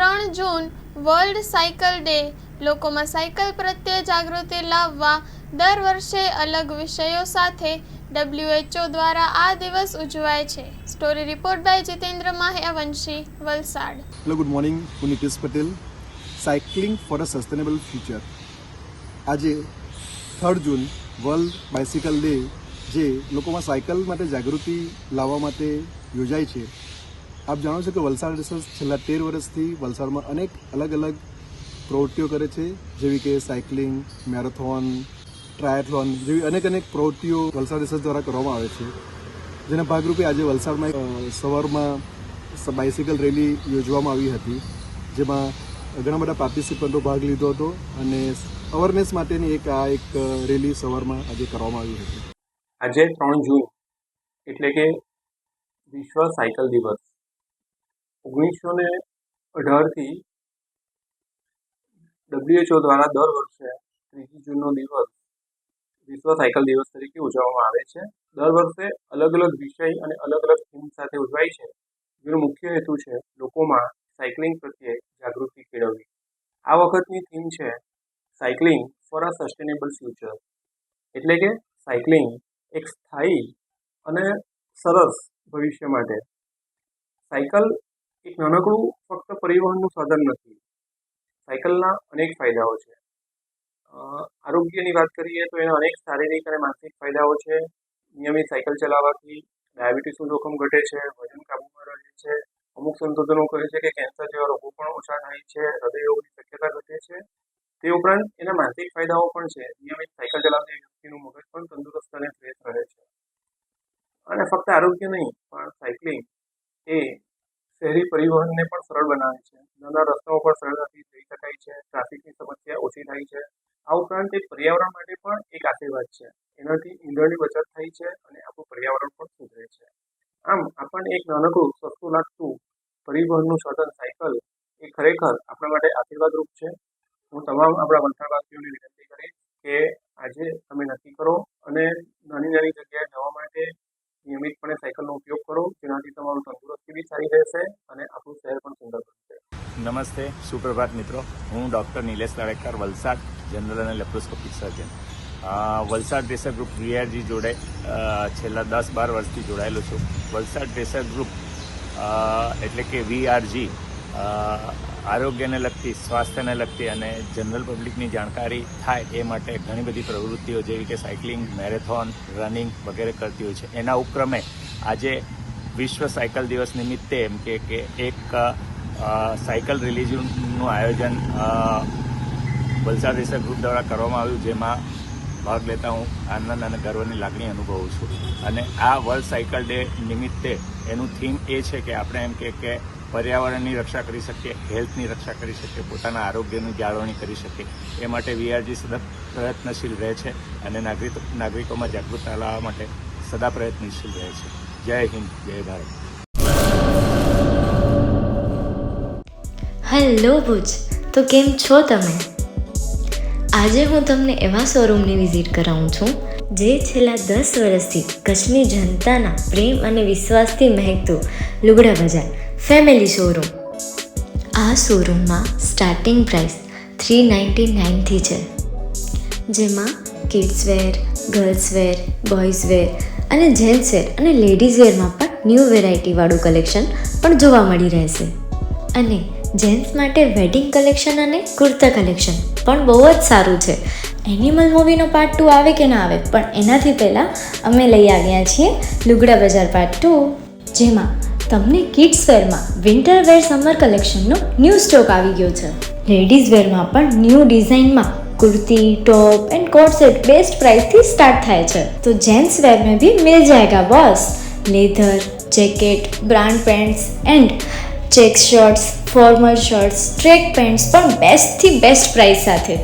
3 જૂન world cycle day. લોકોમાં cycle પ્રત્યે જાગૃતિ લાવવા દર વર્ષે અલગ વિષયો સાથે WHO દ્વારા આ દિવસ ઉજવાય છે. Story report by Jitendra Mahyavanshi, Valsad. Hello, good morning. હું Nitish Patel. Cycling for a sustainable future. આજે 3 જૂન વર્લ્ડ બાઇસિકલ ડે, જે લોકોમાં સાયકલ માટે જાગૃતિ લાવવા માટે યોજાય છે. આપ જાણો છો કે વલસાડ રિસર્ચ છેલ્લા 13 વર્ષથી વલસાડમાં અનેક અલગ અલગ પ્રવૃત્તિઓ કરે છે, જેવી કે સાયકલિંગ, મેરેથોન, ટ્રાયથલોન જેવી અનેક પ્રવૃત્તિઓ વલસાડ રિસર્ચ દ્વારા કરવામાં આવે છે. જેના ભાગરૂપે આજે વલસાડમાં સવારમાં બાઇસિકલ રેલી યોજવામાં આવી હતી, જેમાં ઘણા બધા પાર્ટિસિપન્ટો ભાગ લીધો હતો અને અવેરનેસ માટેની એક રેલી સવારમાં આજે કરવામાં આવી હતી. આજે 3 જૂન એટલે કે વિશ્વ સાયકલ દિવસ. 1918થી WHO દ્વારા દર વર્ષે 3 જૂનનો દિવસ વિશ્વ સાયકલ દિવસ તરીકે ઉજવવામાં આવે છે. દર વર્ષે અલગ અલગ વિષય અને અલગ અલગ થીમ સાથે ઉજવાય છે, જેનો મુખ્ય હેતુ છે લોકોમાં સાયકલિંગ પ્રત્યે જાગૃતિ કેળવવી. આ વખતની થીમ છે cycling for a sustainable future, એટલે કે સાયકલિંગ એક સ્થાયી અને સરસ ભવિષ્ય માટે. સાયકલ એક નાનકડું ફક્ત પરિવહનનું સાધન નથી. સાયકલના અનેક ફાયદાઓ છે. આરોગ્યની વાત કરીએ તો એના અનેક શારીરિક અને માનસિક ફાયદાઓ છે. નિયમિત સાયકલ ચલાવવાથી ડાયાબિટીસનું જોખમ ઘટે છે, વજન કાબૂમાં રહે છે. અમુક સંશોધનો કહે છે કે કેન્સર જેવા રોગો પણ ઓછા થાય છે, હૃદયરોગની શક્યતા ઘટે છે. તે ઉપરાંત એના માનસિક ફાયદાઓ પણ છે. નિયમિત સાયકલ ચલાવતી વ્યક્તિનું મગજ પણ તંદુરસ્ત અને ફ્રેશ રહે છે. અને ફક્ત આરોગ્ય નહીં, પણ સાયકલિંગ એ શહેરી પરિવહનને પણ સરળ બનાવે છે. નાના રસ્તાઓ પર સરળતાથી જઈ શકાય છે, ટ્રાફિકની સમસ્યા ઓછી થાય છે. આ ઉપરાંત એ પર્યાવરણ માટે પણ એક આશીર્વાદ છે. એનાથી ઈંધણની બચત થાય છે અને આપણું પર્યાવરણ પણ સુધરે છે. આમ આપણને એક નાનકડું સસ્તું લાગતું પરિવહનનું સાધન સાયકલ એ ખરેખર આપણા માટે આશીર્વાદરૂપ છે. હું તમામ આપણા વલસાડવાસીઓને વિનંતી કરીશ કે આજે તમે નક્કી કરો અને નાની નાની જગ્યાએ જવા માટે નિયમિતપણે સાયકલનો ઉપયોગ કરો, જેનાથી તમારું તંદુરસ્તી બી સારી રહેશે અને આપણું શહેર પણ સુંદર બનશે. નમસ્તે, સુપ્રભાત મિત્રો. હું ડૉક્ટર નિલેશ લાડેકર, વલસાડ, જનરલ અને લેપ્રોસ્કોપિક સર્જન. વલસાડ રેસર ગ્રુપ VRG જોડે છેલ્લા 10-12 વર્ષથી જોડાયેલો છું. વલસાડ રેસર ગ્રુપ એટલે કે VRG આરોગ્યને લગતી, સ્વાસ્થ્યને લગતી અને જનરલ પબ્લિકની જાણકારી થાય એ માટે ઘણી બધી પ્રવૃત્તિઓ જેવી કે સાયકલિંગ, મેરેથોન, રનિંગ વગેરે કરતી હોય છે. એના ઉપક્રમે આજે વિશ્વ સાયકલ દિવસ નિમિત્તે એમ કે એક સાયકલ રિલીઝનું આયોજન વલસાડ રેસર ગ્રુપ દ્વારા કરવામાં આવ્યું, જેમાં ભાગ લેતા હું આનંદ અને ગર્વની લાગણી અનુભવું છું. અને આ વર્લ્ડ સાયકલ ડે નિમિત્તે એનું થીમ એ છે કે આપણે એમ કે પર્યાવરણની રક્ષા કરી શકીએ, હેલ્થની રક્ષા કરી શકીએ, પોતાના આરોગ્યની જાળવણી કરી શકીએ. એ માટે VRG સતત પ્રયત્નશીલ રહે છે અને નાગરિકોમાં જાગૃતતા લાવવા માટે સદા પ્રયત્નશીલ રહે છે. જય હિન્દ, જય ભારત. હેલો ભુજ, તો કેમ છો તમે? આજે હું તમને એવા શોરૂમની વિઝિટ કરાવું છું જે છેલ્લા 10 વર્ષથી કચ્છની જનતાના પ્રેમ અને વિશ્વાસથી મહેકતું લુગડા બજાર ફેમિલી શોરૂમ. આ શોરૂમમાં સ્ટાર્ટિંગ પ્રાઇસ 399થી છે, જેમાં kids wear, girls wear, boys wear અને જેન્ટ્સ વેર અને લેડીઝ વેરમાં પણ ન્યૂ વેરાયટીવાળું કલેક્શન પણ જોવા મળી રહેશે. અને જેન્ટ્સ માટે વેડિંગ કલેક્શન અને કુર્તા કલેક્શન પણ બહુ જ સારું છે. એનિમલ મૂવીનો પાર્ટ 2 આવે કે ના આવે, પણ એનાથી પહેલાં અમે લઈ આવ્યા છીએ લુગડા બજાર પાર્ટ 2, જેમાં તમને કિડ્સ વેરમાં વિન્ટર વેર સમર કલેક્શનનો ન્યૂ સ્ટોક આવી ગયો છે. લેડીઝ વેરમાં પણ ન્યૂ ડિઝાઇનમાં kurti, top and coat set best price थी स्टार्ट थाय छे. तो जेंट्स वेर में भी मिल जाएगा boss. Leather, jacket, brand pants and check shirts, formal shirts, track pants पण बेस्ट थी बेस्ट प्राइस साथे.